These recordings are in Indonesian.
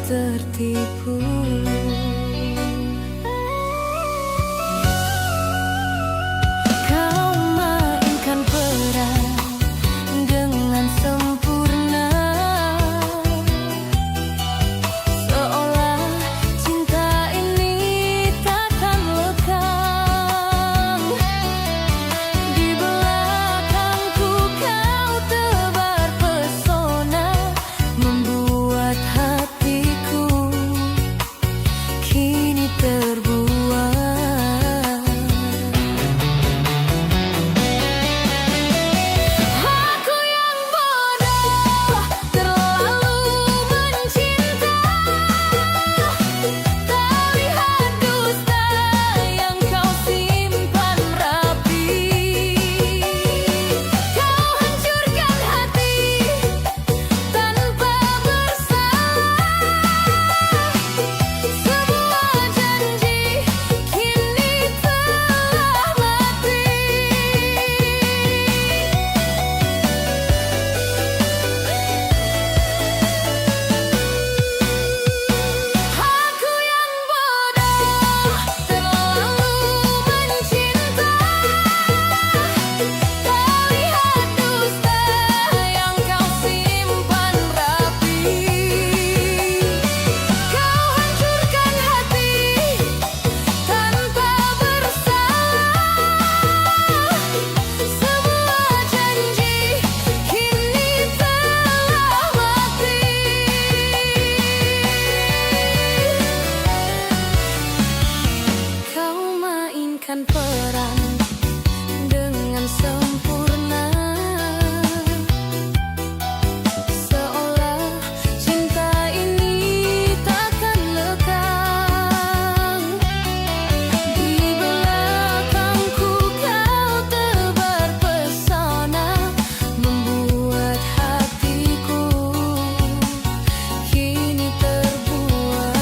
tertipu. Kau mainkan peran dengan sempurna, seolah cinta ini takkan lekang. Di belakangku kau tebar pesona, membuat hatiku kini terbuai. Aku yang bodoh terlalu mencinta, tak lihat dusta yang kau simpan rapi. Kau hancurkan hati tanpa bersalah. Semua janji kini telah mati. Aku yang bodoh terlalu mencinta, tak lihat dusta yang kau simpan rapi. Kau hancurkan hati tanpa bersalah. Semua janji kini telah mati. Kau mainkan peran dengan sempurna, seolah cinta ini takkan lekang. Di belakangku kau tebar pesona, membuat hatiku kini terbuai.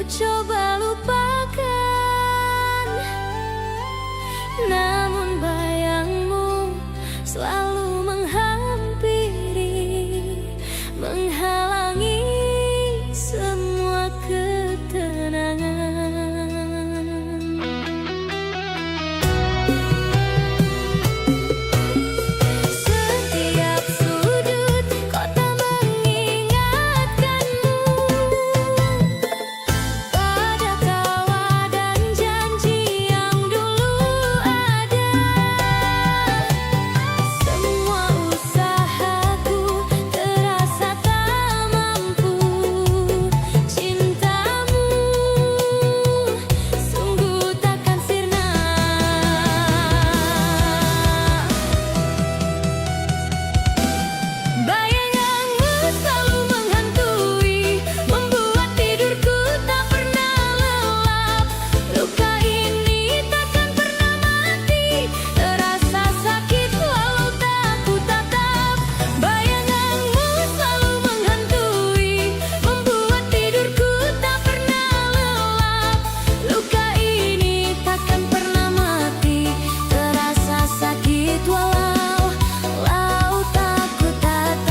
coba lupakan, namun bayangmu selalu menghampiri, menghalangi semua ketenangan. Setiap sudut kota mengingatkanmu pada tawa dan janji yang dulu ada. Semua usahaku terasa tak mampu, cintamu sungguh takkan sirna. Bayanganmu selalu menghantui, membuat tidurku tak pernah lelap. Luka ini takkan pernah mati, terasa sakit walau tak ku tatap. Bayanganmu selalu menghantui, membuat tidurku tak pernah lelap. Luka ini takkan pernah mati, terasa sakit walau tak ku tatap.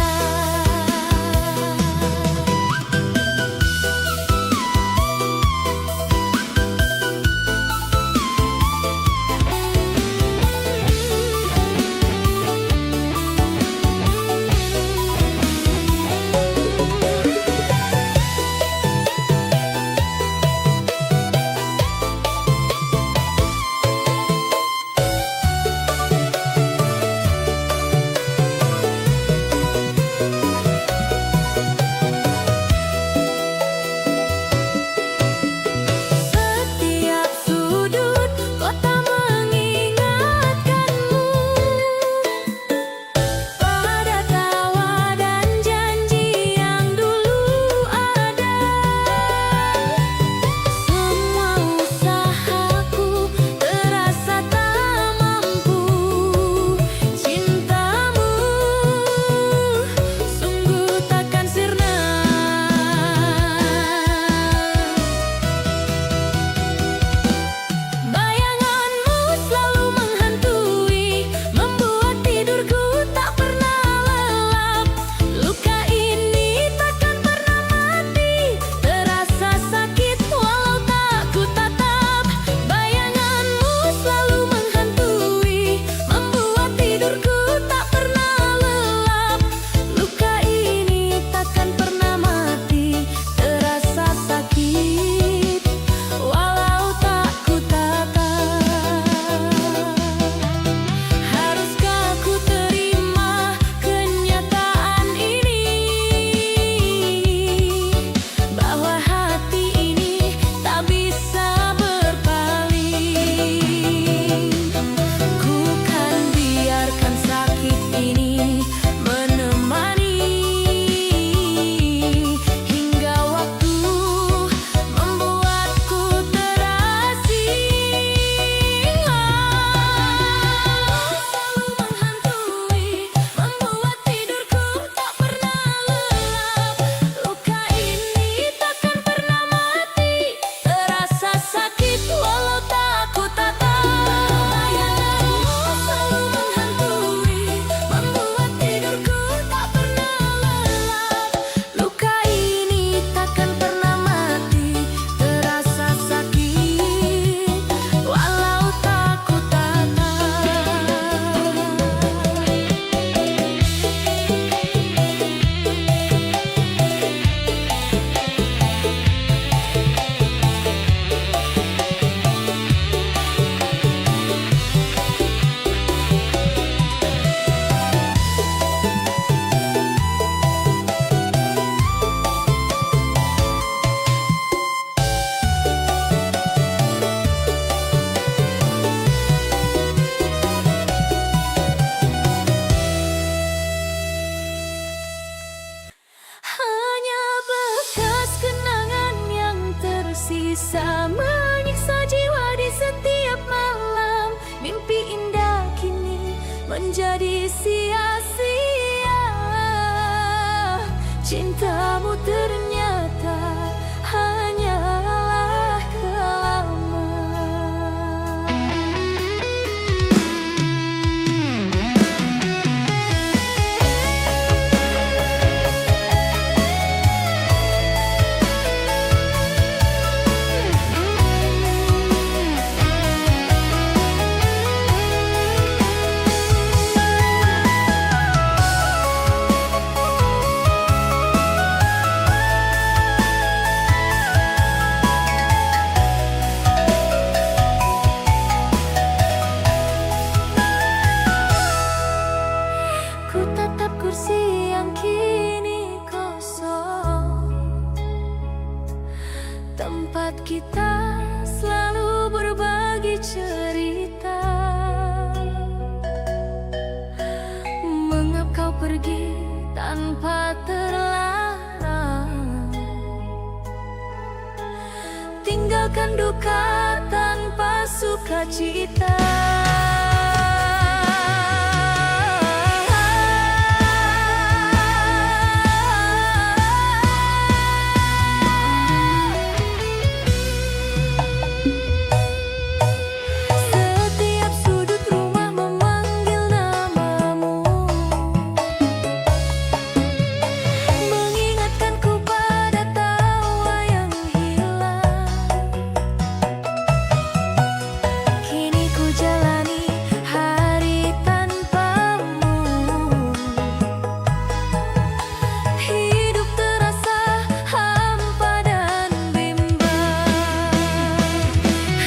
Setiap sudut kota mengingatkanmu pada tawa dan janji yang dulu ada. Semua usahaku terasa tak mampu, cintamu sungguh takkan sirna. Bayanganmu selalu menghantui, membuat tidurku tak pernah lelap. Luka ini takkan pernah mati, terasa sakit walau tak ku tatap. Bayanganmu selalu menghantui, membuat tidurku tak pernah lelap. Luka ini takkan pernah mati, terasa sakit walau tak ku tatap. Haruskah ku terima kenyataan ini, bahwa hati ini tak bisa berpaling? Ku kan biarkan sakit ini menemani hingga waktu membuatku terasing. Selalu menghantui, membuat tidurku tak pernah lelap. Luka ini takkan pernah mati, terasa sakit walau tak ku tatap. Bayanganmu selalu menghantui, membuat tidurku tak pernah lelap. Luka ini takkan pernah mati, terasa sakit walau tak ku tatap. Hanya bekas kenangan yang tersisa menyiksa jiwa di setiap malam. Mimpi indah kini menjadi sia-sia. Cintamu ternyata hanya tinggalkan duka tanpa sukacita. Setiap sudut rumah memanggil namamu, mengingatkanku pada tawa yang hilang. Kini ku jalani hari tanpamu, hidup terasa hampa dan bimbang.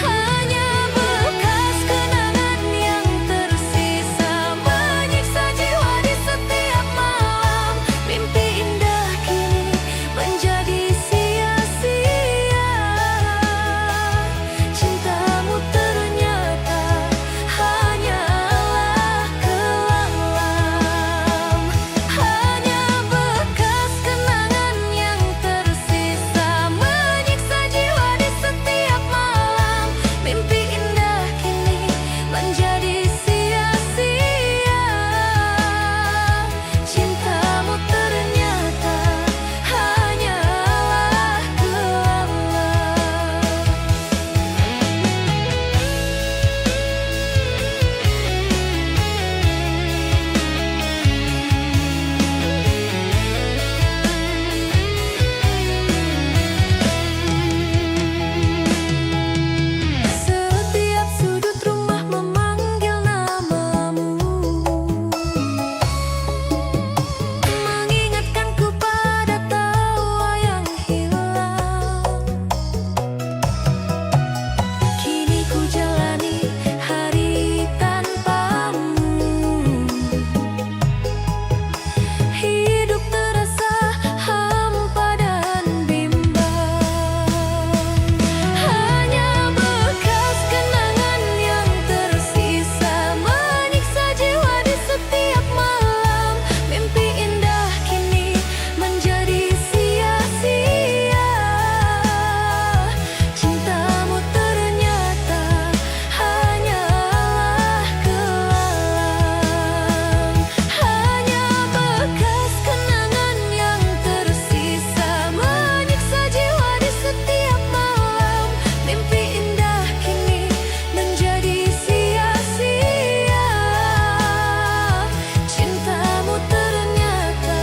Hanya bekas kenangan yang tersisa menyiksa jiwa di setiap malam. Mimpi indah kini menjadi sia-sia. Cintamu ternyata hanyalah kelam. Hanya bekas kenangan yang tersisa menyiksa jiwa di setiap malam. Mimpi indah kini menjadi sia-sia. Cintamu ternyata hanyalah kelam. Setiap sudut rumah memanggil namamu, mengingatkanku pada tawa yang hilang. Kini ku jalani hari tanpamu, hidup terasa hampa dan bimbang. Hanya bekas kenangan yang tersisa menyiksa jiwa di setiap malam. Mimpi indah kini menjadi sia-sia. Cintamu ternyata hanyalah kelam. Hanya bekas kenangan yang tersisa menyiksa jiwa di setiap malam. Mimpi indah kini menjadi sia-sia. Cintamu ternyata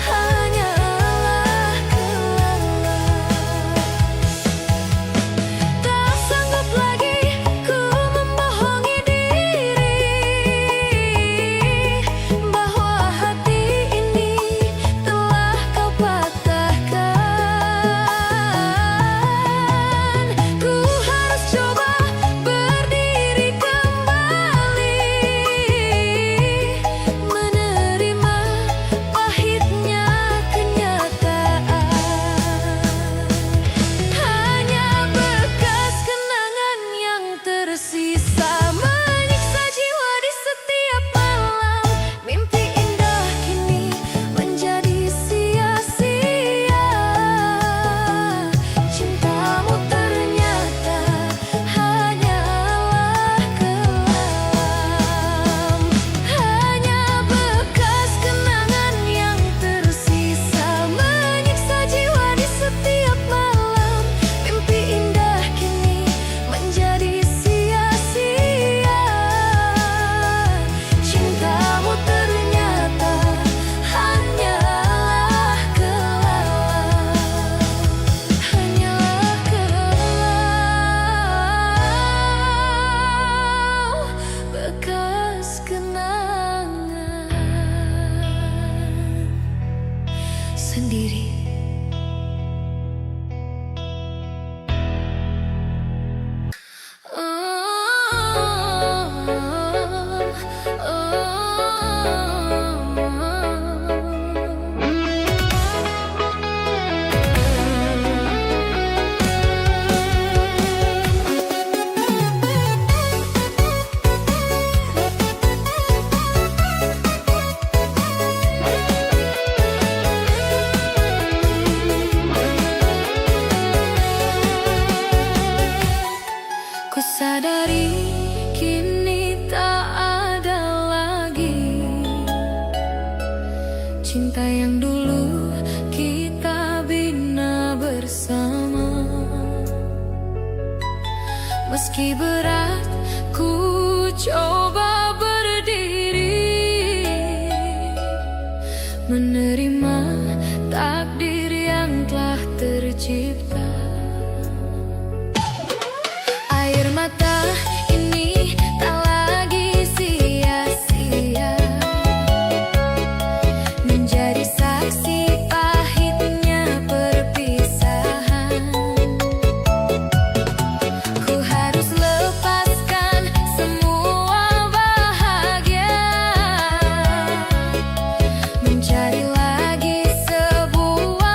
hanyalah kelam. Tak sanggup lagi ku membohongi diri bahwa hati ini telah kau patahkan. Ku harus coba berdiri kembali, menerima pahitnya kenyataan. Hanya bekas kenangan yang tersisa menyiksa jiwa di setiap malam. Mimpi indah kini menjadi sia-sia. Cintamu ternyata hanyalah kelam. Hanya bekas kenangan yang tersisa menyiksa jiwa di setiap malam. Mimpi indah kini menjadi sia-sia. Cintamu ternyata hanyalah kelam. Hanyalah kelam. Bekas kenangan sendiri. yang dulu kita bina bersama. Meski berat ku coba berdiri, menerima takdir yang telah tercipta. Air mata ini tak lagi sia-sia, menjadi saksi pahitnya perpisahan. Ku harus lepaskan semua bahagia, mencari lagi sebuah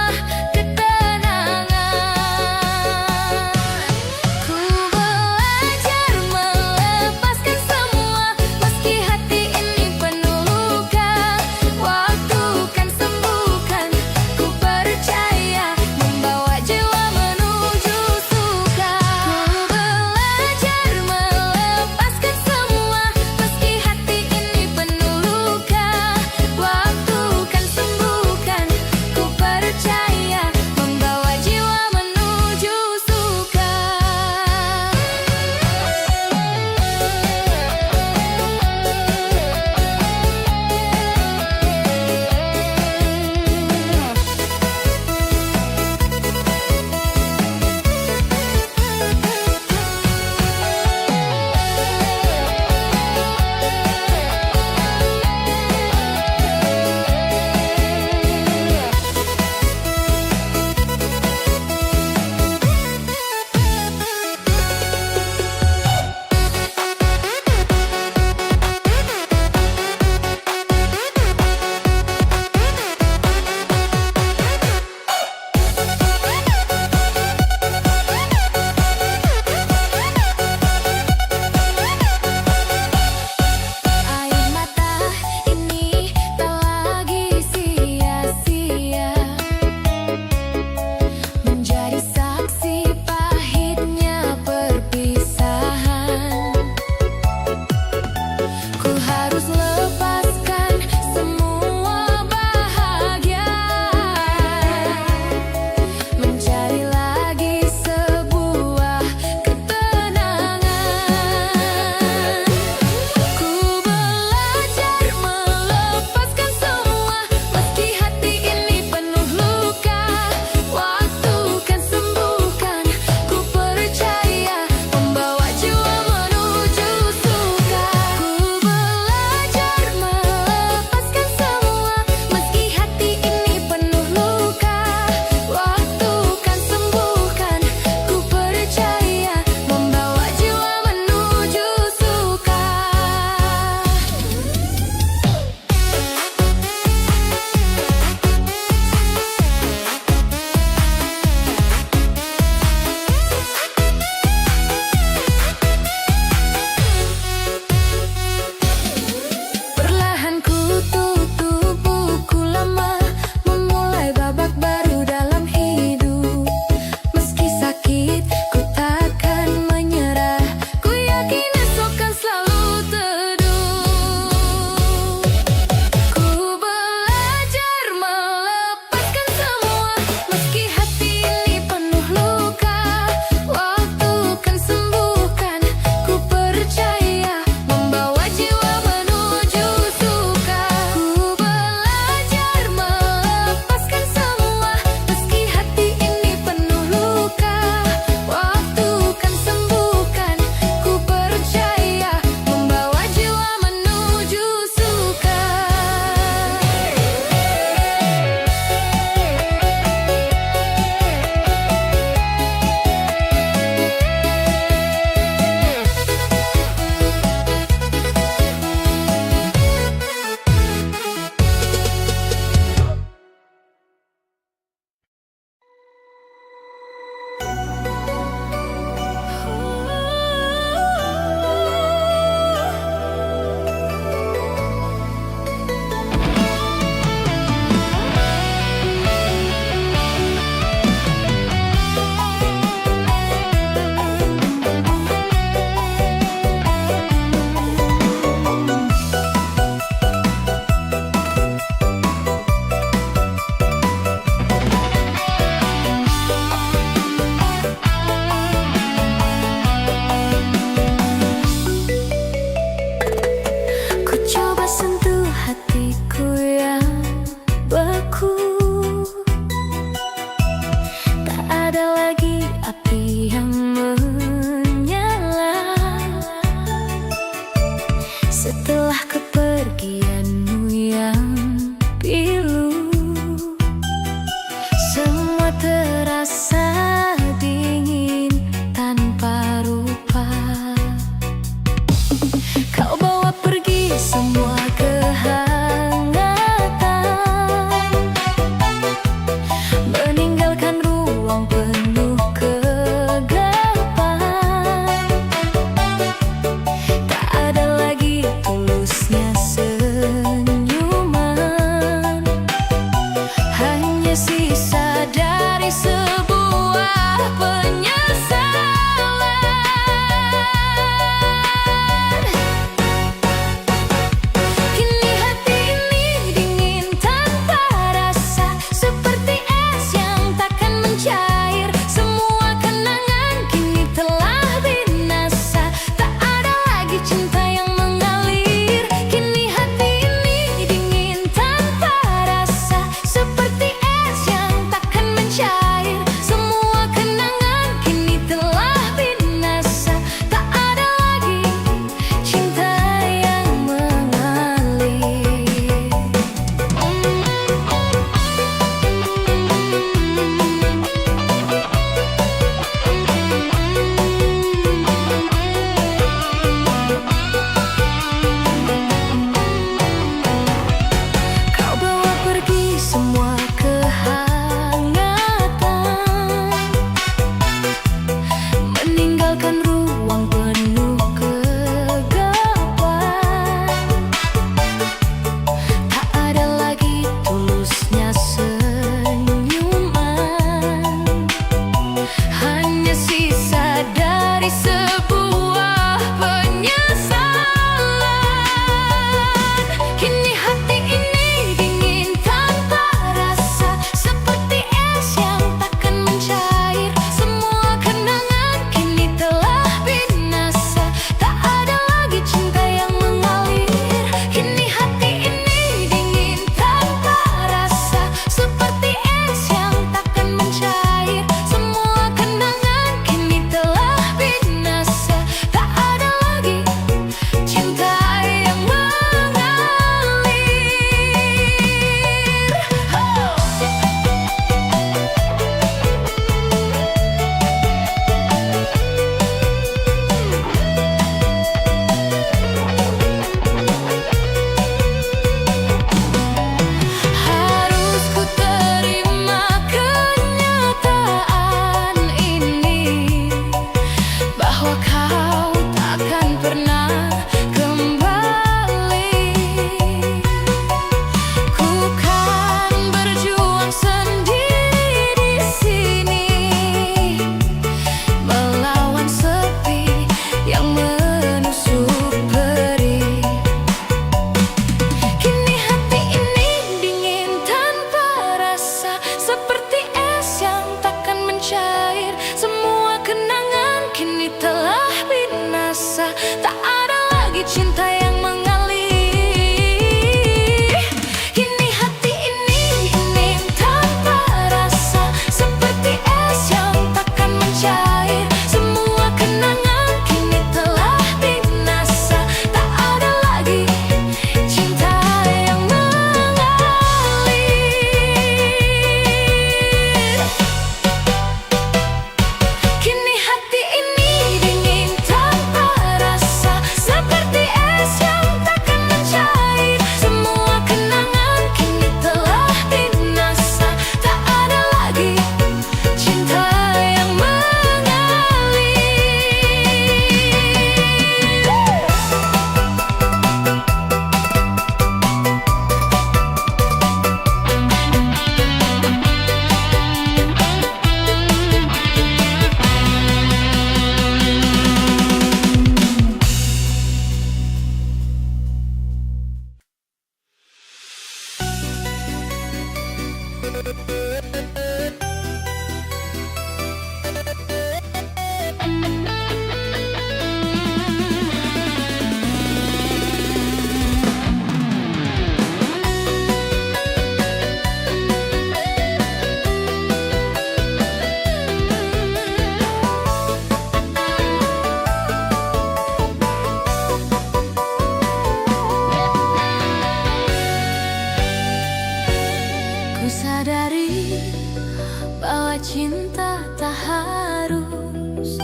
cinta tak harus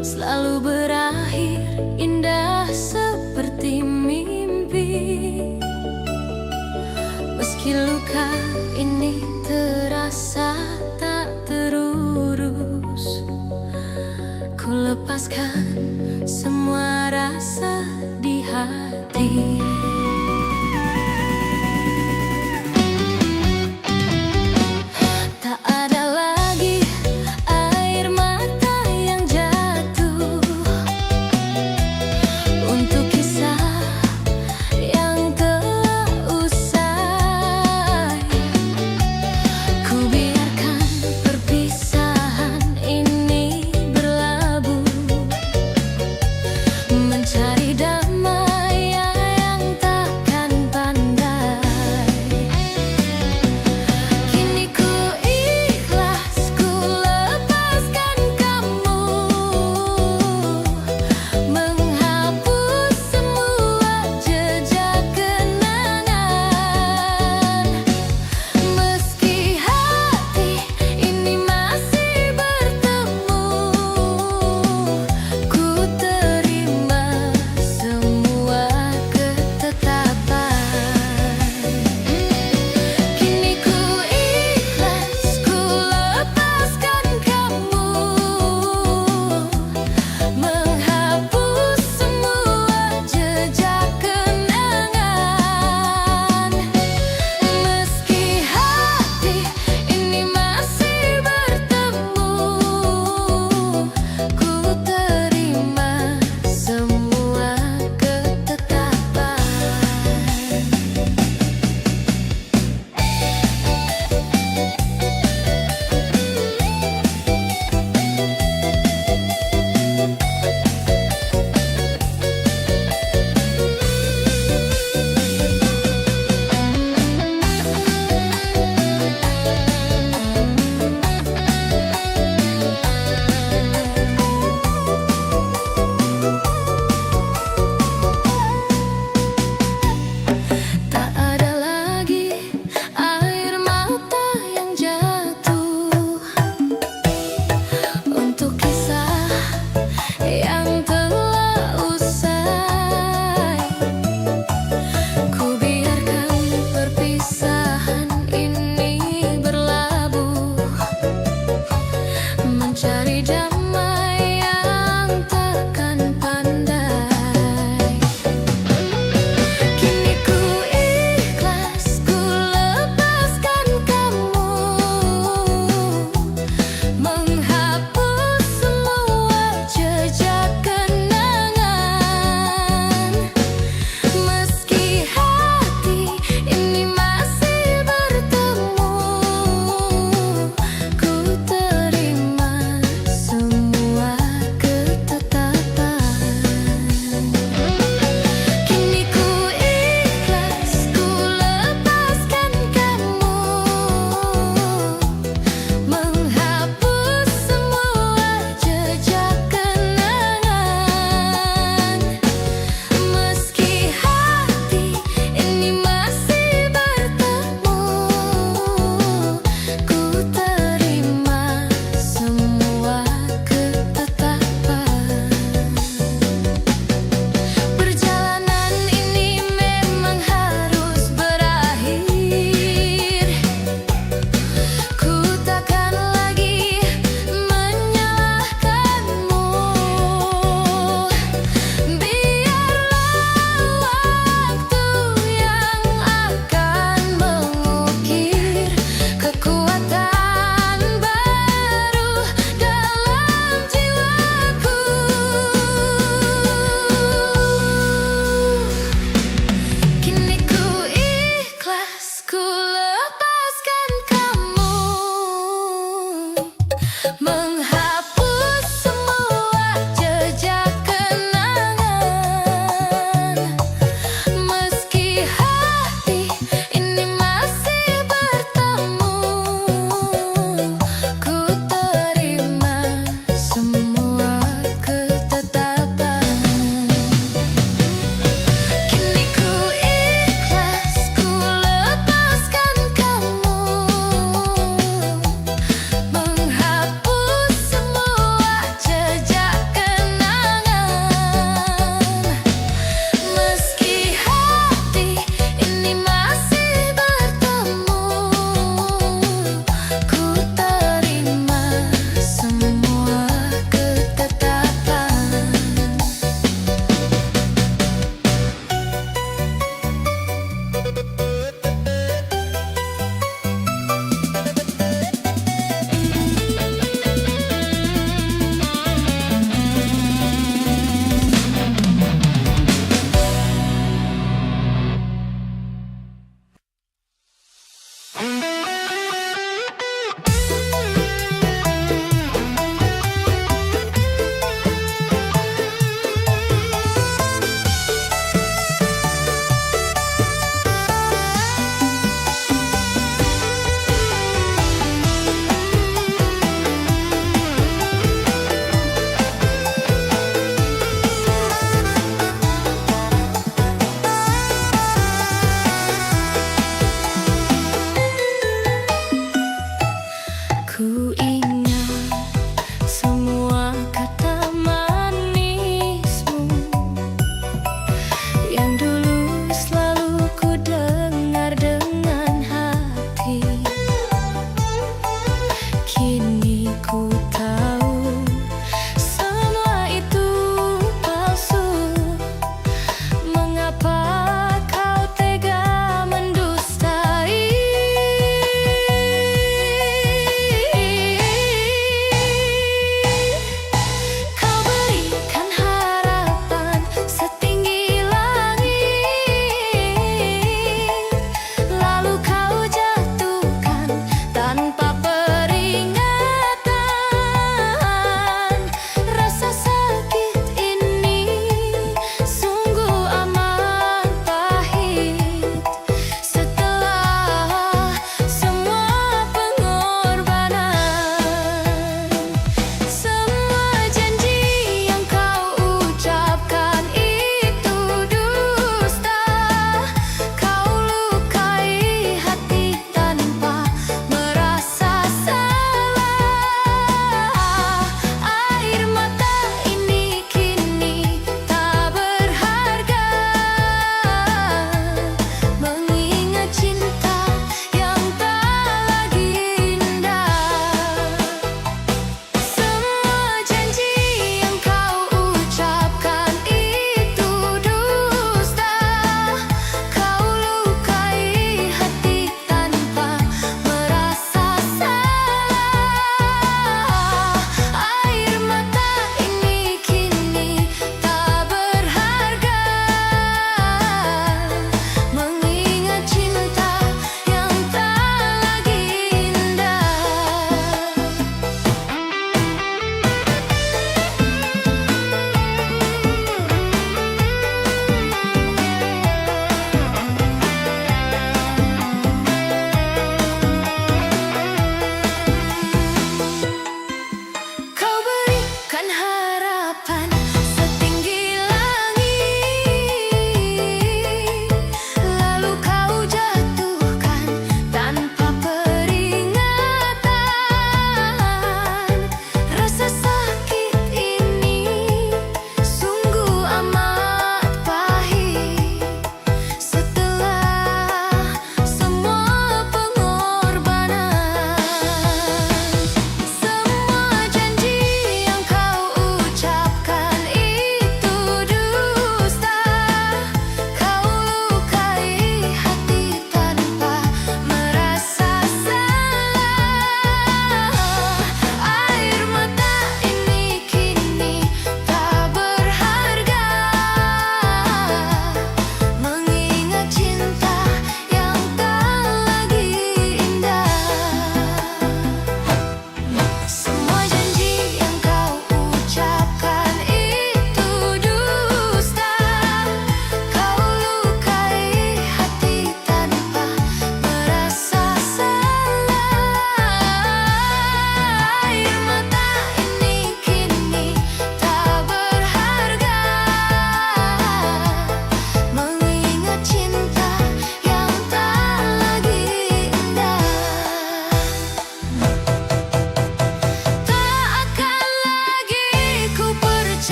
selalu berakhir indah seperti mimpi. Meski luka ini terasa tak terurus, ku lepaskan semua rasa di hati. Tak ada lagi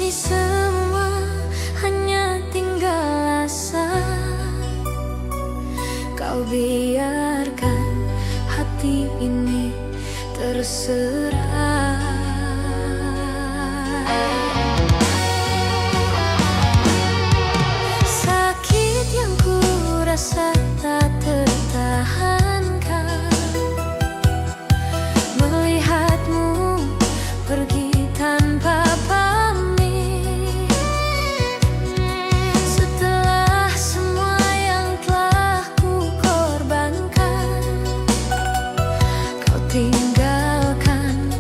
ini semua hanya tinggal asa. Kau biarkan hati ini terserah. Sakit yang ku rasa tak tertahankan melihatmu pergi tanpa pamit. Setelah semua yang telah ku korbankan, kau tinggalkan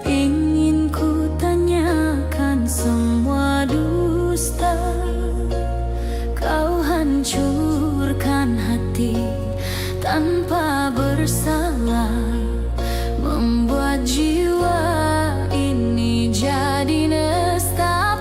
Ingin ku tanyakan semua dusta. Kau hancurkan hati tanpa bersalah, membuat jiwa ini jadi nestapa.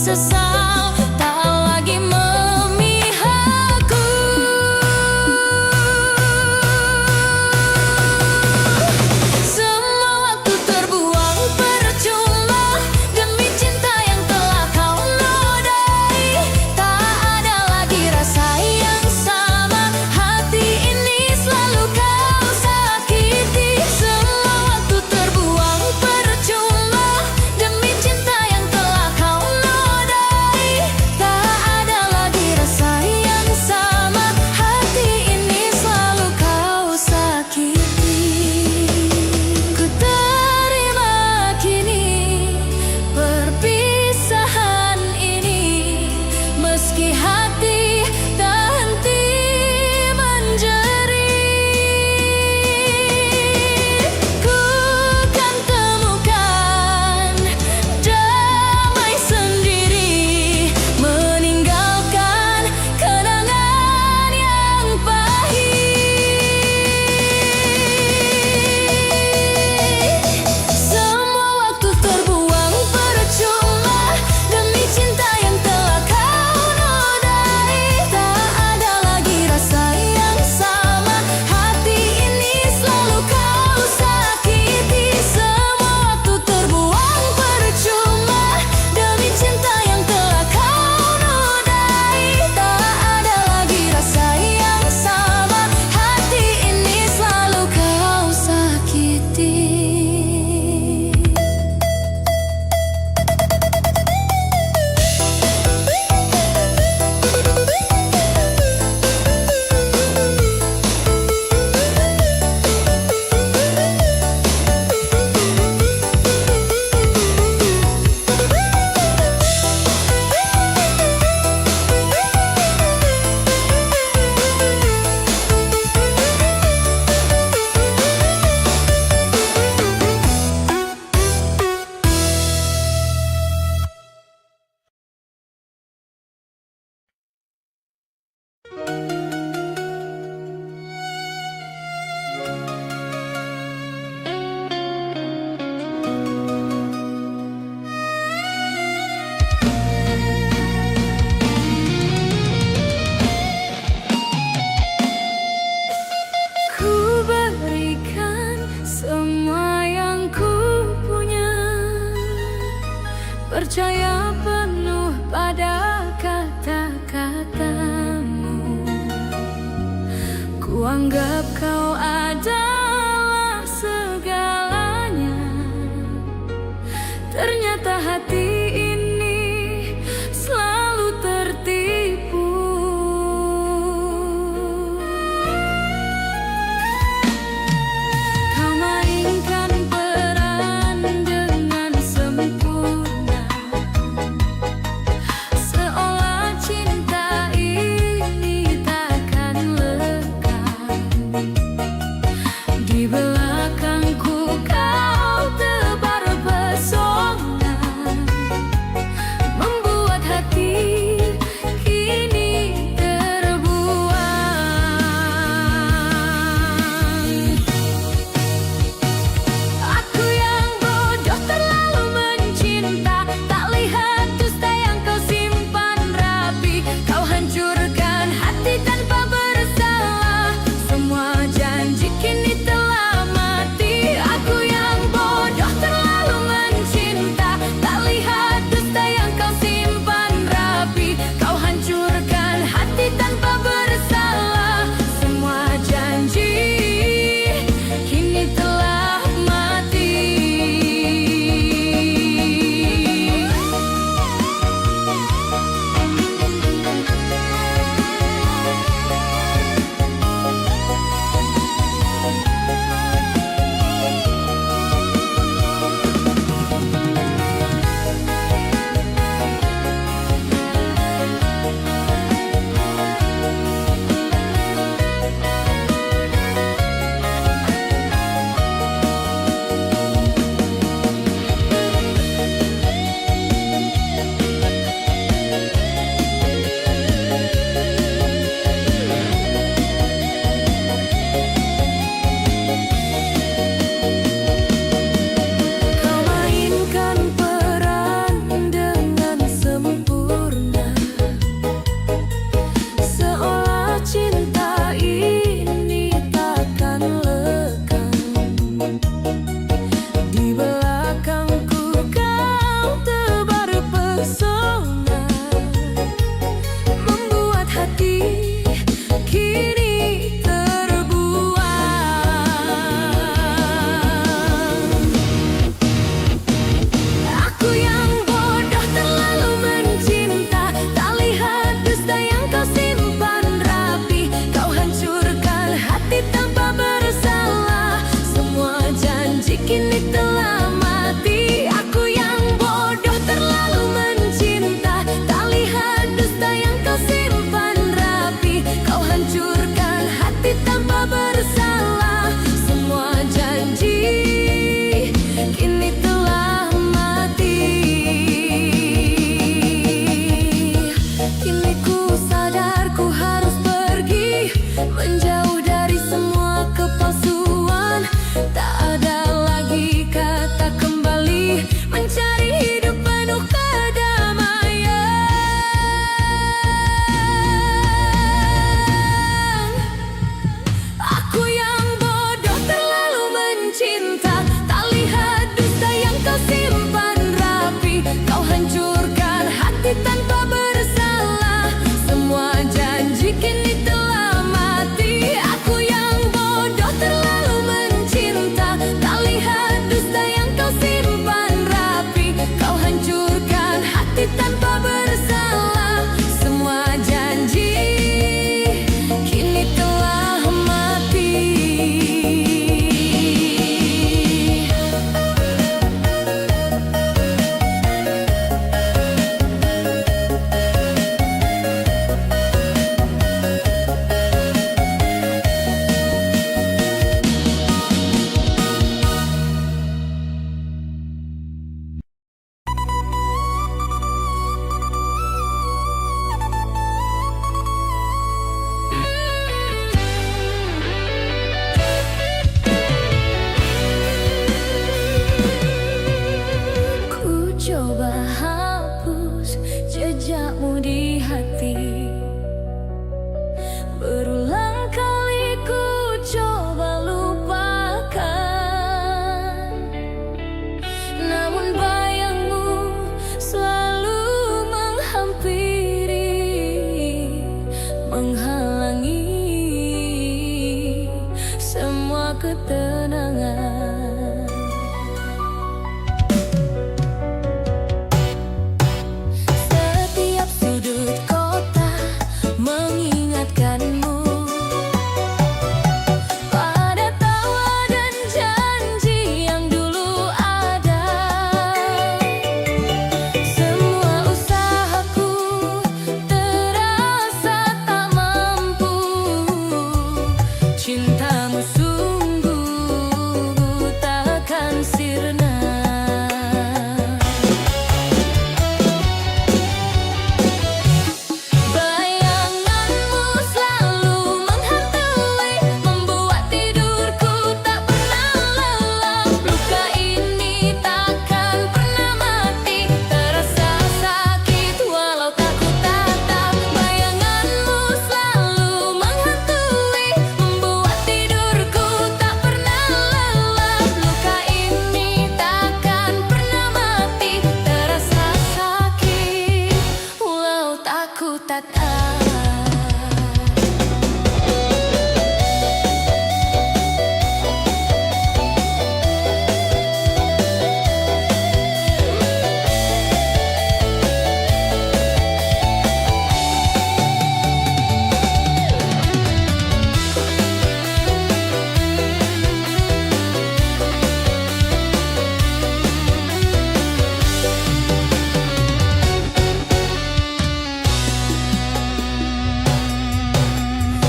sesal, tak lagi memihakku. Semua waktu terbuang percuma demi cinta yang telah kau nodai. Tak ada lagi rasa yang sama, hati ini selalu kau sakiti. Semua waktu terbuang percuma demi cinta yang telah kau nodai. Tak ada lagi rasa yang sama, hati ini selalu kau sakiti. Ku terima kini perpisahan ini, meski hati tak henti menjerit. Ku kan temukan damai sendiri, meninggalkan kenangan yang pahit. Semua waktu terbuang percuma demi cinta yang telah kau nodai. Tak ada lagi rasa yang sama, hati ini selalu kau sakiti. Semua waktu terbuang percuma demi cinta yang telah kau nodai. Tak ada lagi rasa yang sama, hati ini selalu kau sakiti. Ku berikan semua yang ku punya, percaya penuh pada kata-katamu. Ku anggap kau adalah segalanya, ternyata hati ini selalu tertipu. Kau mainkan peran dengan sempurna, seolah cinta ini takkan lekang. coba hapus jejakmu di hati. Berulang kali ku coba lupakan, namun bayangmu selalu menghampiri, menghalangi semua ketenangan. Setiap sudut kota mengingatkanmu pada tawa dan janji yang dulu ada. Semua usahaku terasa tak mampu, cintamu sungguh takkan sirna. Bayanganmu selalu menghantui, membuat tidurku tak pernah lelap. Luka ini takkan pernah mati, terasa sakit walau tak ku tatap. Bayanganmu selalu menghantui, membuat tidurku tak pernah lelap. Luka ini takkan pernah mati, terasa sakit walau tak ku tatap.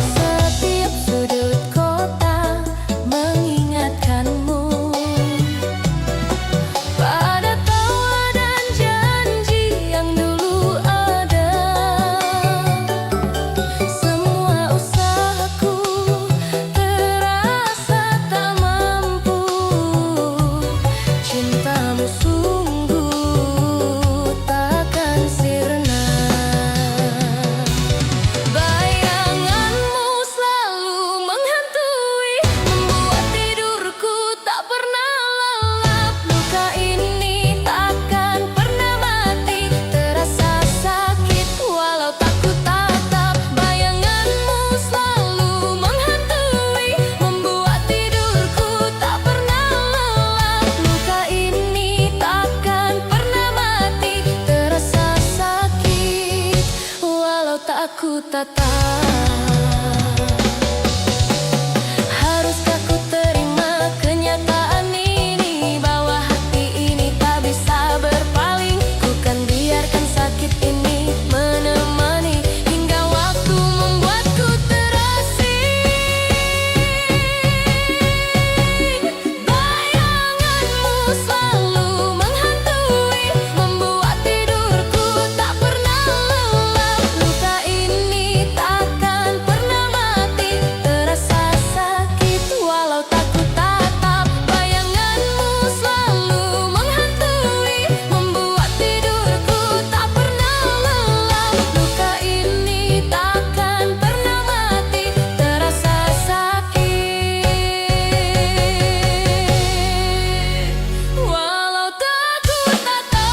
Setiap sudut kota mengingatkanmu pada tawa dan janji yang dulu ada. Semua usahaku terasa tak mampu, cintamu sungguh takkan sirna. Bayanganmu selalu menghantui, membuat tidurku tak pernah lelap. Luka ini takkan pernah mati, terasa sakit walau tak ku tatap. Bayanganmu selalu menghantui, membuat tidurku tak pernah lelap. Luka ini takkan pernah mati, terasa sakit walau tak ku tatap. Haruskah ku terima kenyataan ini, bahwa hati ini tak bisa berpaling? Ku kan biarkan sakit ini menemani, hingga waktu membuatku terasing. Bayanganmu selalu menghantui, membuat tidurku tak pernah lelap. Luka ini takkan pernah mati, terasa sakit walau tak ku tatap. Bayanganmu selalu menghantui, membuat tidurku tak pernah lelap. Luka ini takkan pernah mati, terasa sakit walau tak ku tatap.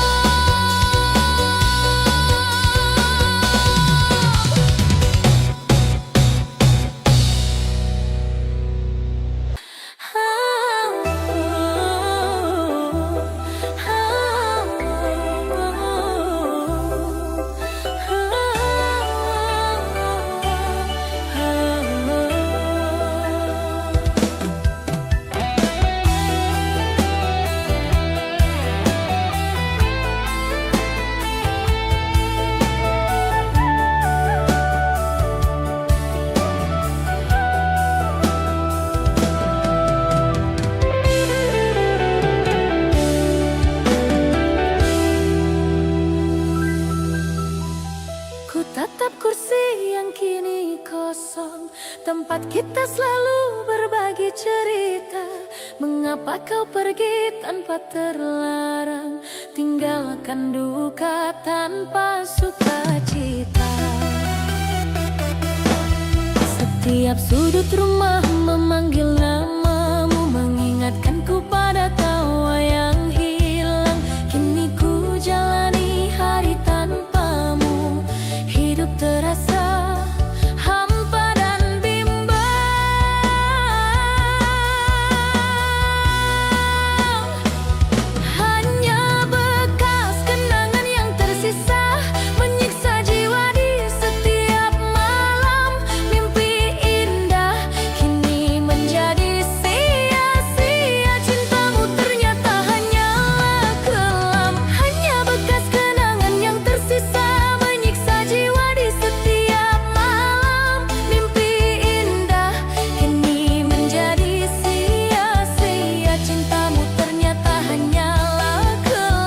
Ku tatap kursi yang kini kosong, tempat kita selalu berbagi cerita. Mengapa kau pergi tanpa terlarang, tinggalkan duka tanpa sukacita. Setiap sudut rumah memanggil namamu, mengingatkanku pada tawa yang hilang. Kini ku jalani hari tanpamu, hidup terasa hampa dan bimbang. Hanya bekas kenangan yang tersisa, menyiksa jiwa di setiap malam. Mimpi indah kini menjadi sia-sia, cintamu ternyata hanyalah kelam. Hanya bekas kenangan yang tersisa, menyiksa jiwa di setiap malam. Mimpi indah kini menjadi sia-sia, cintamu ternyata hanyalah kelam.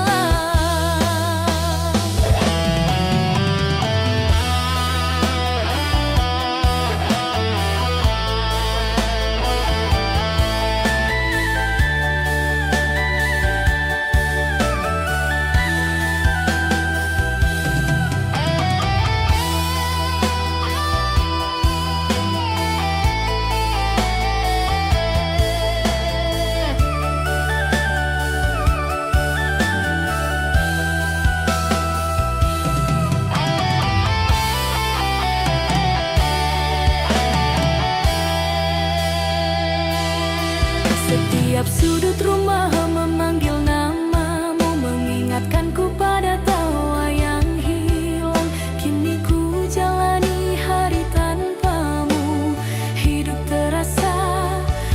Setiap sudut rumah memanggil namamu, mengingatkanku pada tawa yang hilang. Kini ku jalani hari tanpamu, hidup terasa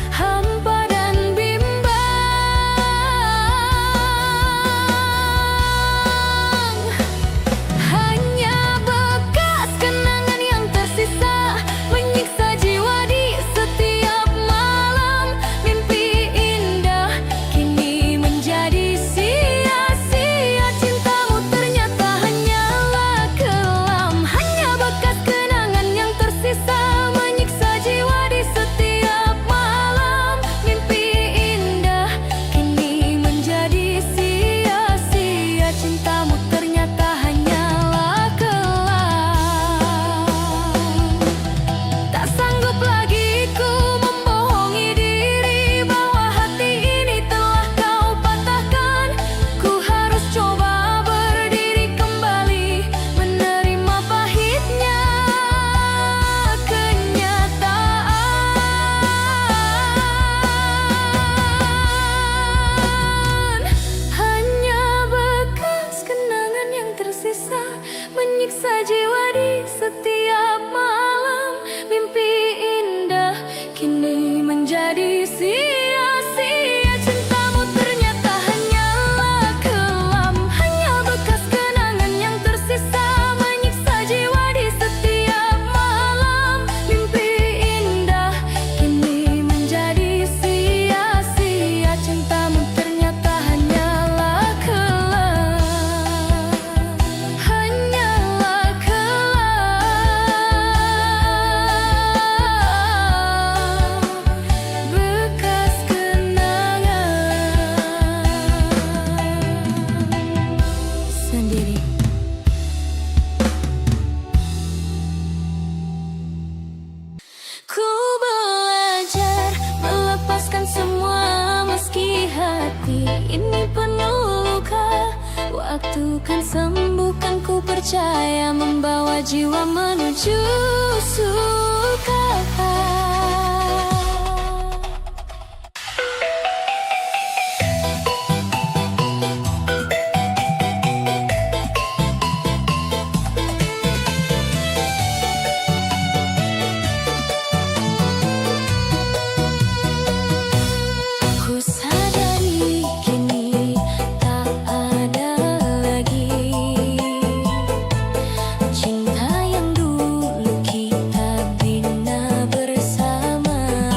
hampa dan bimbang. Hanya bekas kenangan yang tersisa, menyiksa jiwa di setiap malam. Mimpi indah kini menjadi sia-sia, cintamu ternyata hanyalah kelam. Hanya bekas kenangan yang tersisa, menyiksa jiwa di setiap malam. Mimpi indah kini menjadi sia-sia, cintamu ternyata hanyalah kelam. Tak sanggup lagi ku membohongi diri bahwa hati ini telah kau patahkan. Ku harus coba berdiri kembali, menerima pahitnya kenyataan. Hanya bekas kenangan yang tersisa, menyiksa jiwa di setiap malam. Mimpi indah kini menjadi sia-sia, cintamu ternyata hanyalah kelam. Hanya bekas kenangan yang tersisa, menyiksa jiwa di setiap malam. Mimpi indah kini menjadi sia-sia, cintamu ternyata hanyalah kelam. Hanyalah kelam, bekas kenangan sendiri. Ku belajar melepaskan semua meski hati ini penuh luka. Waktu kan sembuhkan, ku percaya, membawa jiwa menuju sukacita. Ku sadari kini tak ada lagi cinta yang dulu kita bina bersama.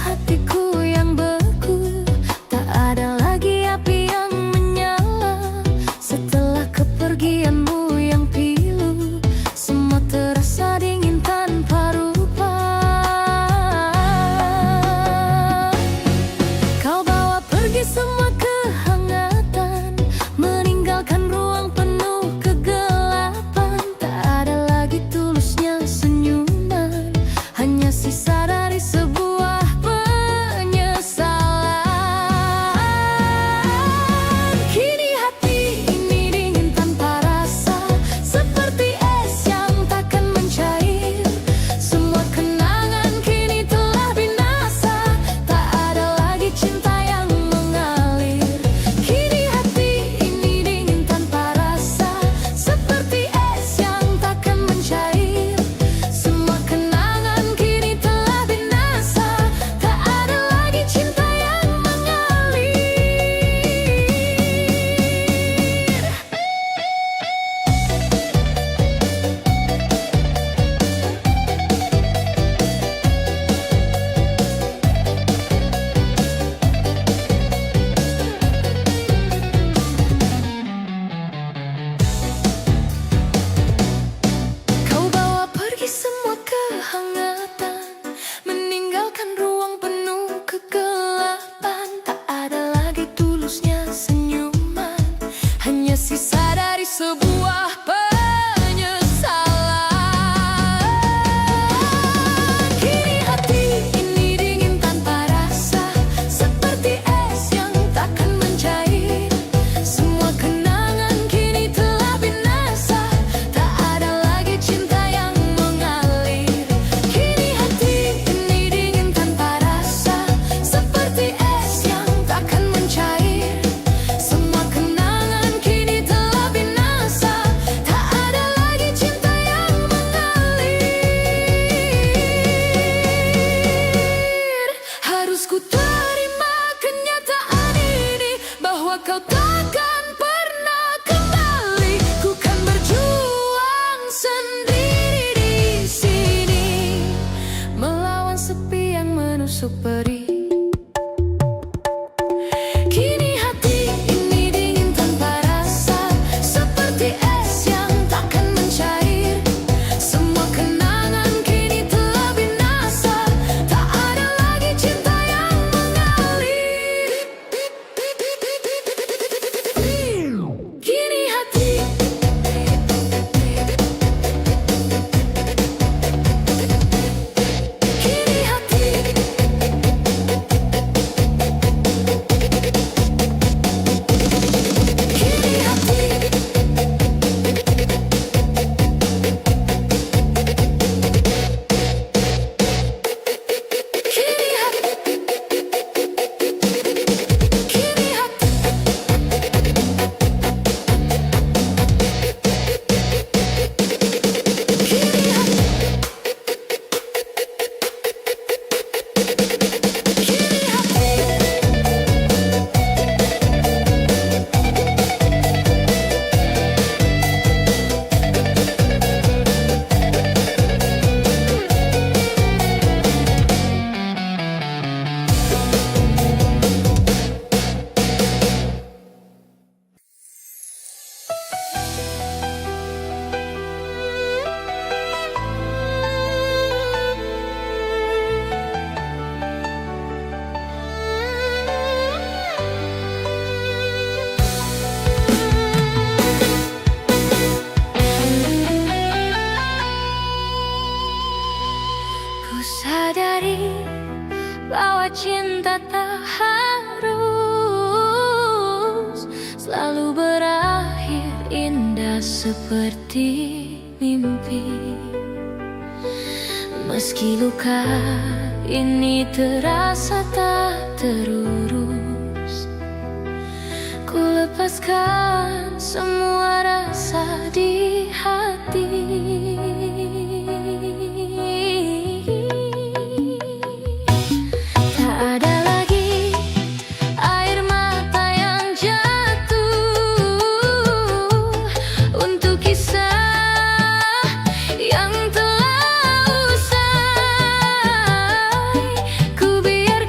hatiku yang beku, tak ada lagi api yang menyala. Setelah kepergianmu yang pilu, semua terasa dingin tanpa rupa. Kau bawa pergi semua kehangatan, meninggalkan ruang penuh kegelapan. Tak ada lagi tulusnya senyuman, hanya sisa dari sebuah penyesalan. Kini hati ini dingin tanpa rasa, seperti es yang takkan mencair. Semua kenangan kini telah binasa, tak ada lagi cinta yang mengalir. Kini hati ini dingin tanpa rasa, seperti es yang takkan mencair. Semua kenangan kini telah binasa, tak ada lagi cinta yang mengalir. Kau bawa pergi semua kehangatan, meninggalkan ruang penuh kegelapan. Tak ada lagi tulusnya senyuman, hanya sisa dari sebuah penyesalan. Kini hati ini dingin tanpa rasa, seperti es yang takkan mencair. Semua kenangan kini telah binasa, tak ada lagi cinta yang mengalir. Kini hati ini dingin tanpa rasa, seperti es yang takkan mencair. Semua kenangan kini telah binasa, tak ada lagi cinta yang mengalir. Harus ku terima kenyataan ini, bahwa kau takkan pernah kembali. Ku kan berjuang sendiri di sini, melawan sepi yang menusuk perih. Kini hati ini dingin tanpa rasa, seperti es yang takkan mencair. Semua kenangan kini telah binasa, tak ada lagi cinta yang mengalir. Kini hati Kini hati Kini hati Kini hati Kini hati Kini hati Kini hati Ku sadari bahwa cinta tak harus selalu berakhir indah seperti mimpi. Meski luka ini terasa tak terurus, ku lepaskan semua rasa di hati. Tak ada lagi air mata yang jatuh untuk kisah yang telah usai. Ku biarkan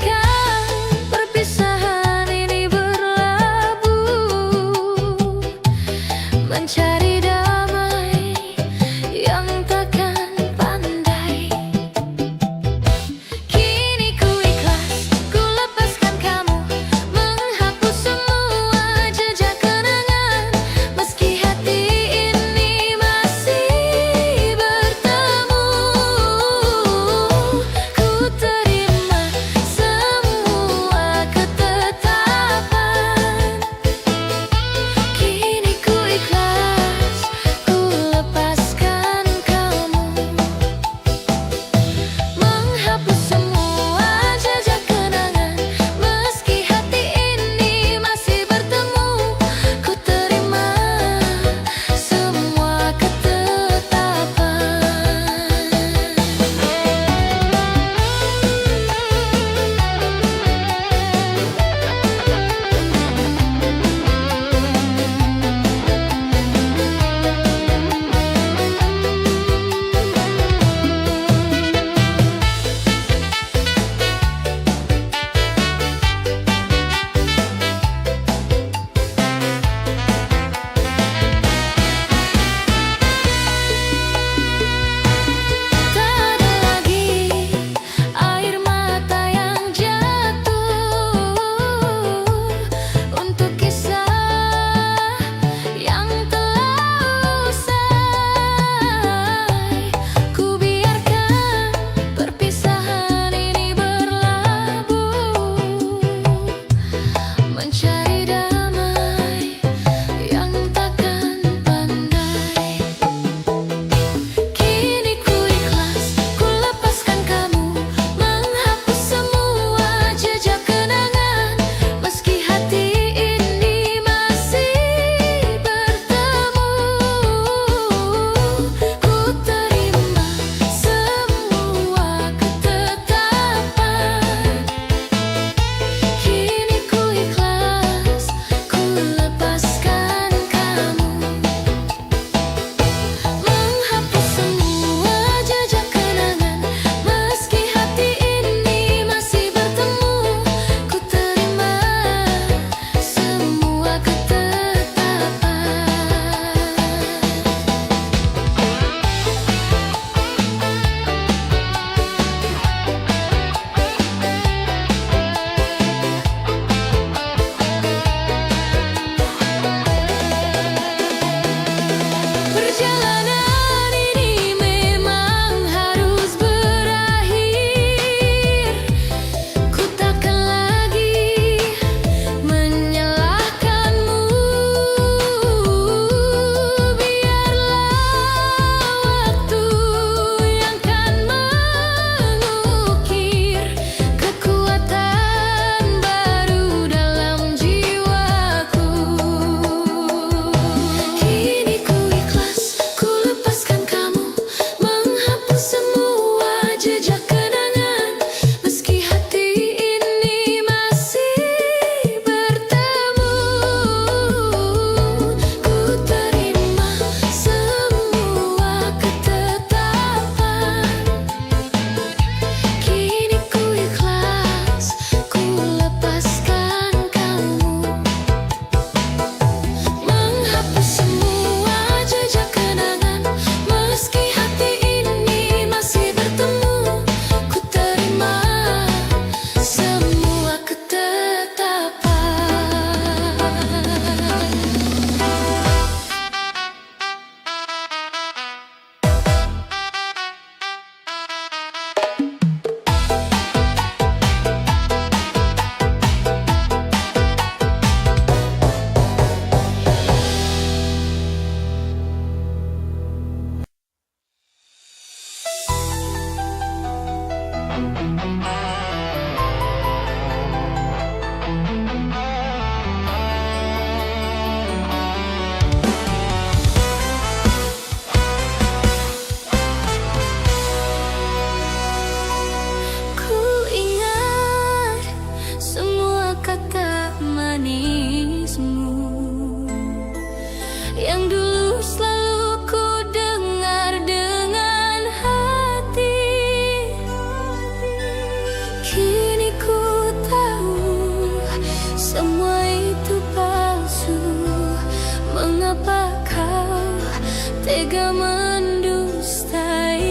Ku ingat semua kata manismu yang dulu selalu ku dengar dengan hati. Kini ku tahu semua itu palsu. Mengapa kau tega mendustai?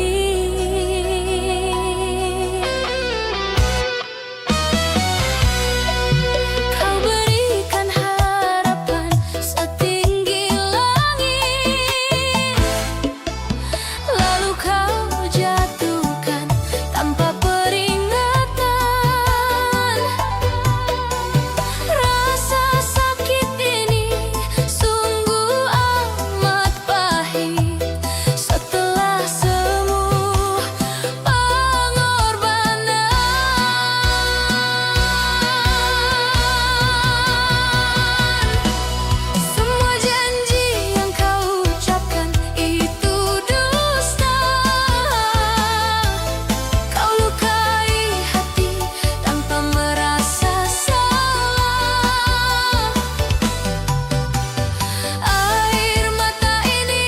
Kau berikan harapan setinggi langit, lalu kau jatuhkan tanpa peringatan. Rasa sakit ini sungguh amat pahit setelah semua pengorbanan. Semua janji yang kau ucapkan itu dusta. Kau lukai hati tanpa merasa salah. Air mata ini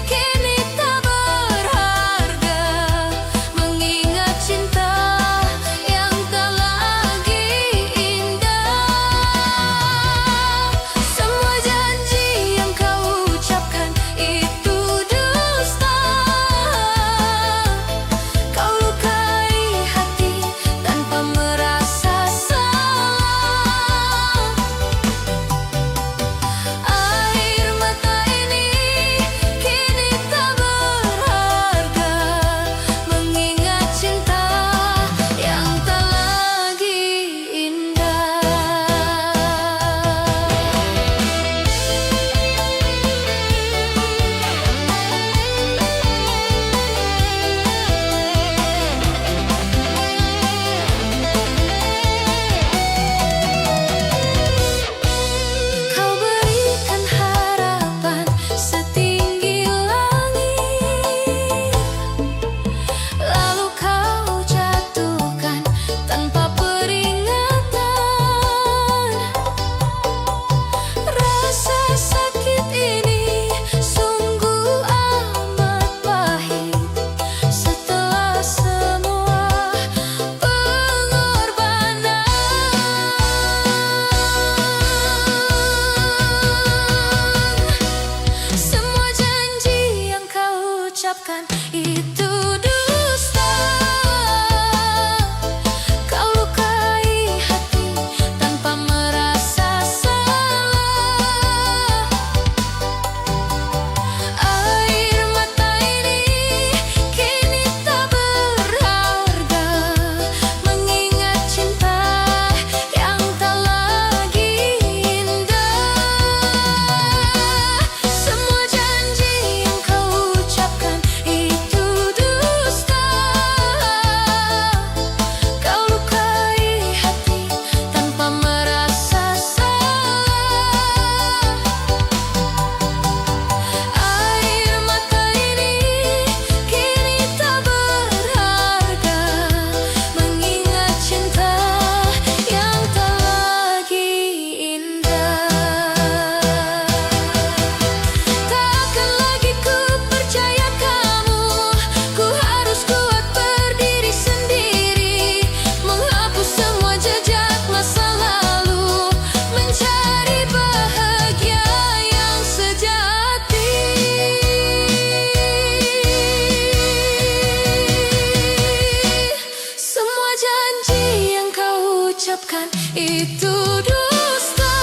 kini tak berharga, mengingat cinta yang tak lagi indah. Semua janji yang kau ucapkan itu dusta. Kau lukai hati tanpa merasa salah. Air mata ini kini tak berharga, mengingat cinta yang tak lagi indah. Kau berikan harapan setinggi langit, lalu kau jatuhkan tanpa peringatan. Rasa sakit ini sungguh amat pahit setelah semua pengorbanan. Semua janji yang kau ucapkan itu dusta. Kau lukai hati tanpa merasa salah. Air mata ini kini tak berharga, mengingat cinta yang tak lagi indah. Semua janji yang kau ucapkan itu dusta. Kau lukai hati tanpa merasa salah. Air mata ini kini tak berharga, mengingat cinta yang tak lagi indah. Takkan lagi ku percaya kamu. Ku harus kuat berdiri sendiri, menghapus semua jejak masa lalu, mencari bahagia yang sejati. Semua janji yang kau ucapkan itu dusta.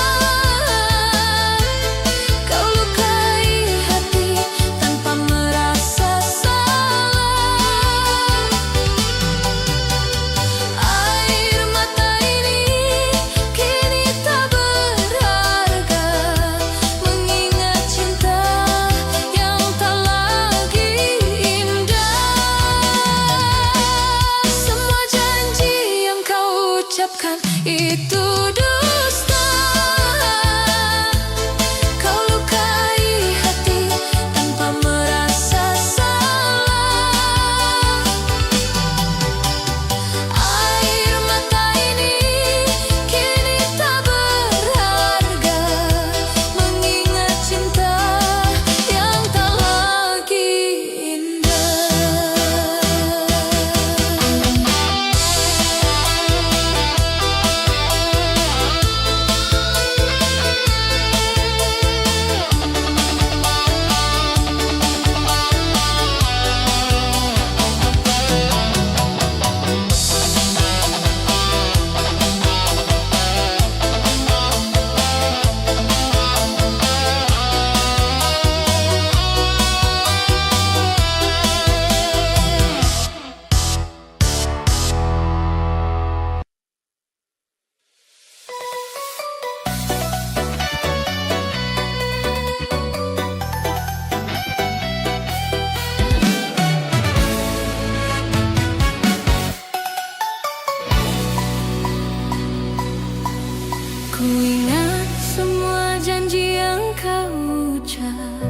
Kau lukai hati tanpa merasa salah. Air mata ini kini tak berharga, mengingat cinta yang tak lagi indah. ucapkan itu dusta. Kau lukai hati tanpa merasa salah. Air mata ini kini tak berharga, mengingat cinta yang tak lagi indah. Ku ingat semua janji yang kau ucap.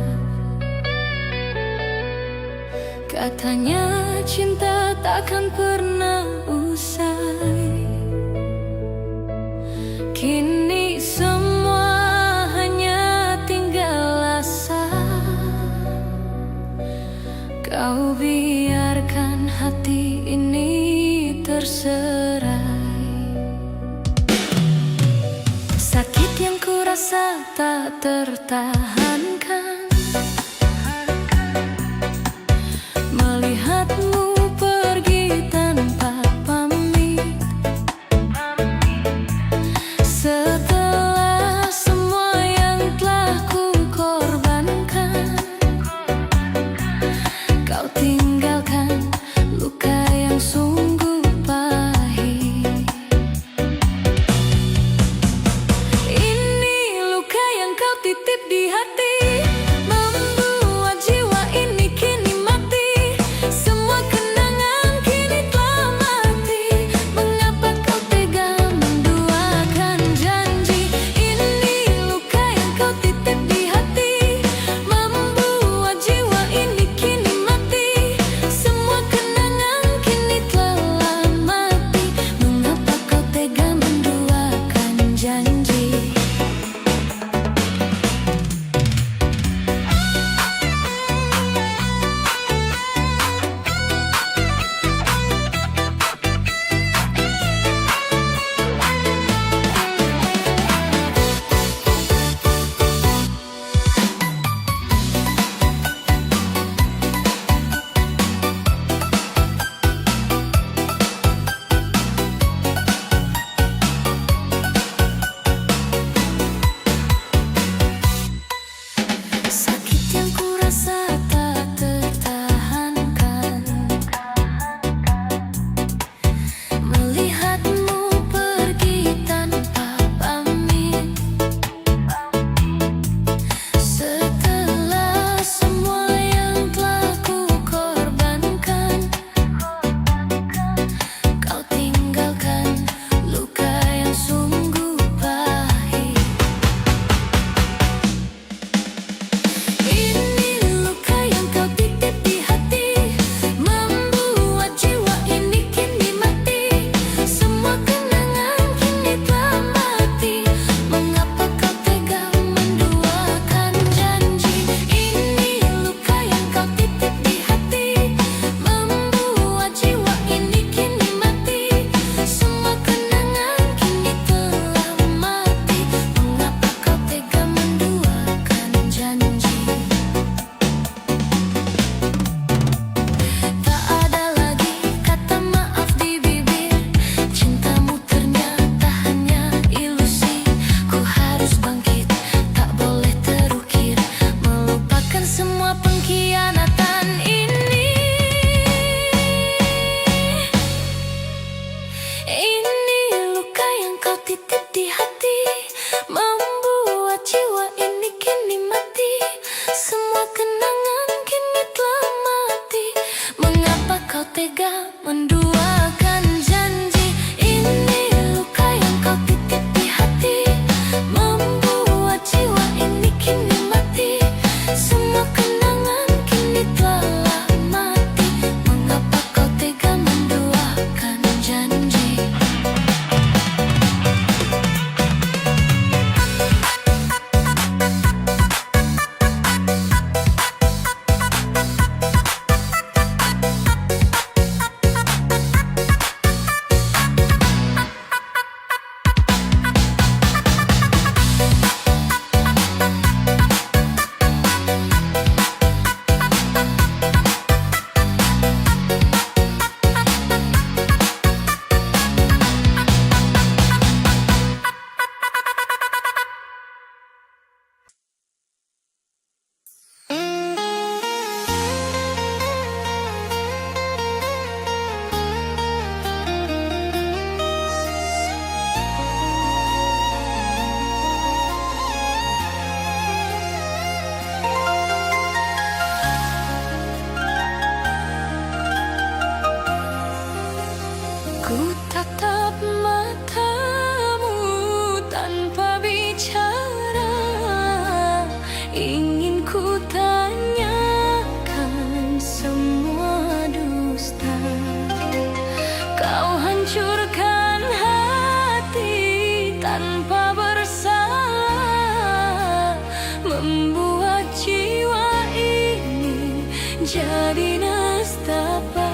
Katanya cinta takkan pernah usai. Kini semua hanya tinggal asa. Kau biarkan hati ini terserai. Sakit yang ku rasa tak tertahankan, melihatmu pergi tanpa pamit. Setelah semua yang telah ku korbankan, kau tinggalkan luka yang sungguh pahit. Ini luka yang kau titip di hati, membuat jiwa ini kini mati. Semua kenangan kini telah mati. Mengapa kau tega menduakan janji? Ini luka yang kau titip di hati, membuat jiwa ini kini mati. Semua kenangan kini telah mati. Mengapa kau tega menduakan janji? Sakit yang ku rasa tak tertahankan, melihatmu pergi tanpa pamit. Setelah semua yang telah ku korbankan, kau tinggalkan luka yang sungguh pahit. Ini luka yang kau titip di hati, membuat jiwa ini kini mati. Semua kenangan kini telah mati. Mengapa kau tega menduakan janji? Ini luka yang kau titip di hati, membuat jiwa ini kini mati. Semua kenangan kini telah mati. Mengapa kau tega menduakan janji? Tak ada lagi kata maaf di bibir. Cintamu ternyata hanya ilusi. Ku harus bangkit, tak boleh terukir, melupakan semua pengkhianatan ini. Ini luka yang kau titip di hati, membuat jiwa ini kini mati. Semua kenangan kini telah mati. Mengapa kau tega menduakan janji? Ini luka Ku tatap matamu tanpa bicara, ingin ku tanyakan semua dusta. Kau hancurkan hati tanpa bersalah, membuat jiwa ini jadi nestapa.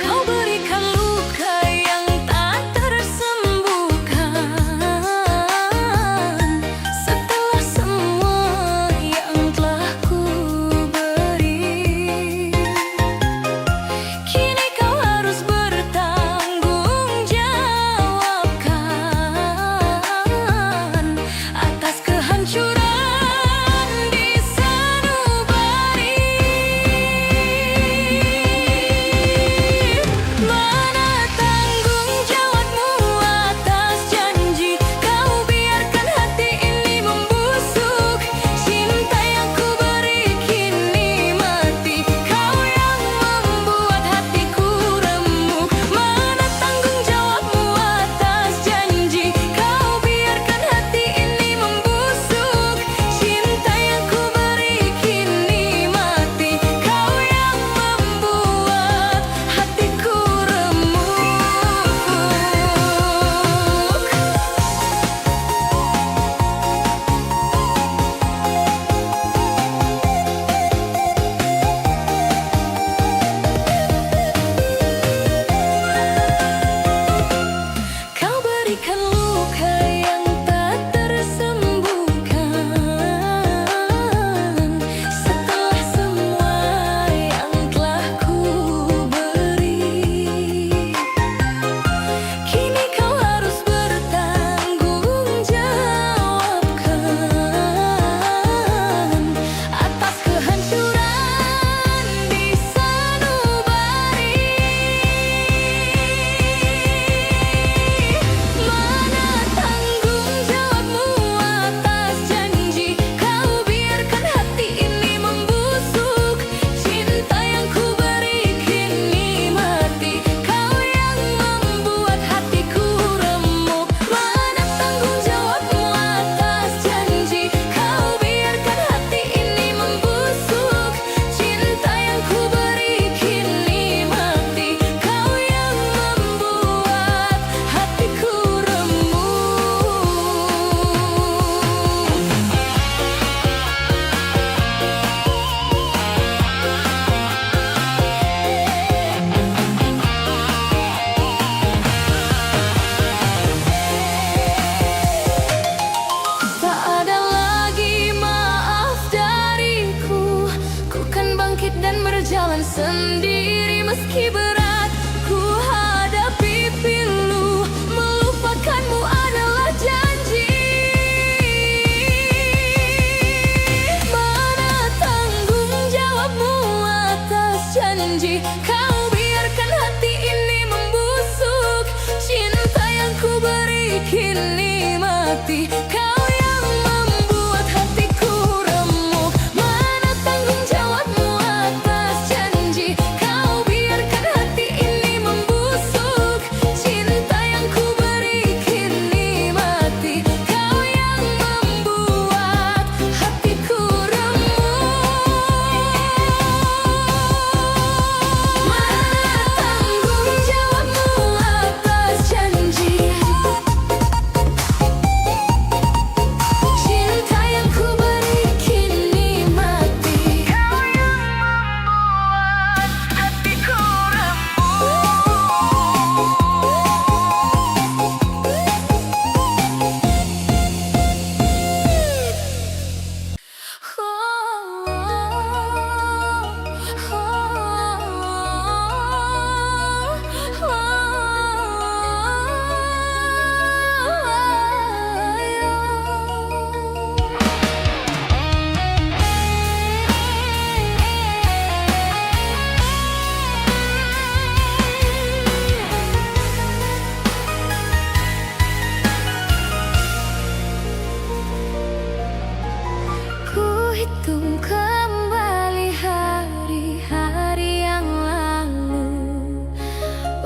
Kau berikan luka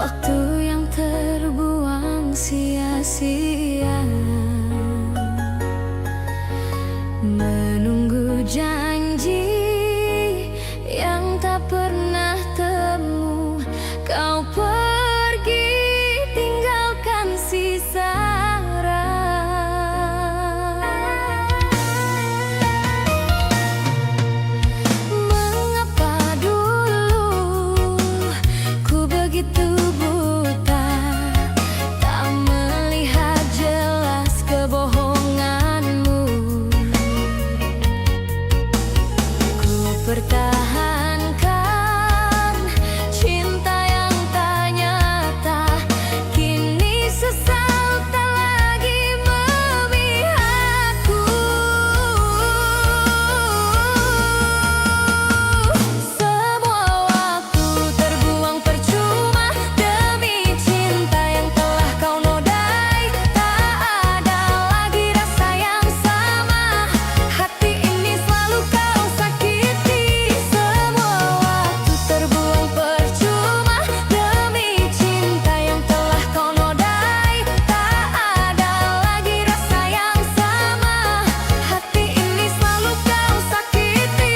waktu yang terbuang sia-sia, menunggu janji yang tak pernah temu. Kau pergi tinggalkan sisa rasa. Mengapa dulu ku begitu buta, tak melihat jelas kebohonganmu. Ku pertahankan cinta yang tak nyata, kini sesal tak lagi memihakku. Semua waktu terbuang percuma demi cinta yang telah kau nodai. Tak ada lagi rasa yang sama, hati ini selalu kau sakiti. Semua waktu terbuang percuma demi cinta yang telah kau nodai. Tak ada lagi rasa yang sama, hati ini selalu kau sakiti.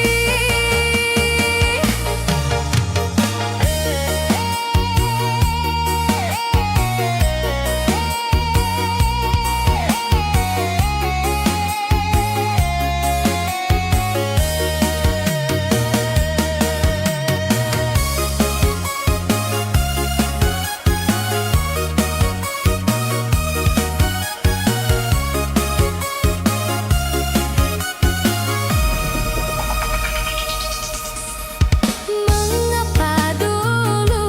Mengapa dulu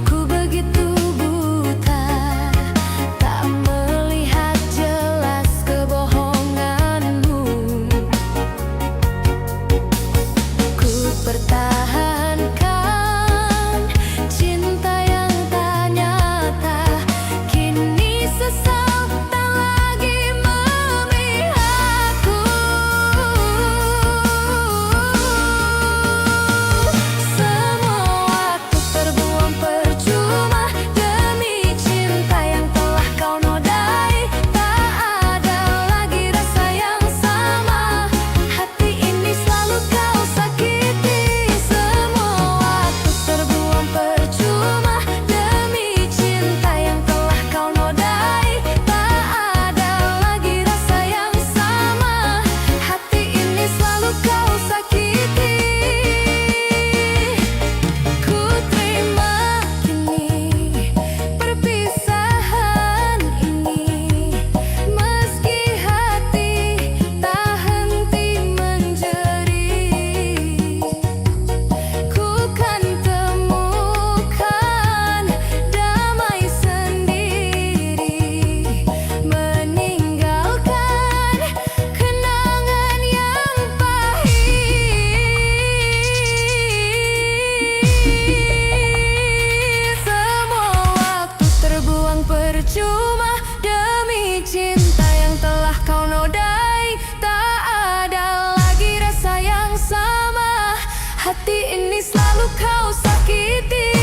ku begitu buta, tak melihat jelas kebohonganmu. Ku pertahankan cinta yang tak nyata, kini sesal tak lagi memihakku. Semua waktu terbuang percuma demi cinta yang telah kau nodai. Tak ada lagi rasa yang sama, hati ini selalu kau sakiti. Semua waktu terbuang percuma demi cinta yang telah kau nodai. Tak ada lagi rasa yang sama, hati ini selalu kau sakiti. Ku terima kini perpisahan ini, meski hati tak henti menjerit. Ku kan temukan damai sendiri, meninggalkan kenangan yang pahit. Semua waktu terbuang percuma demi cinta yang telah kau nodai. Tak ada lagi rasa yang sama, hati ini selalu kau sakiti.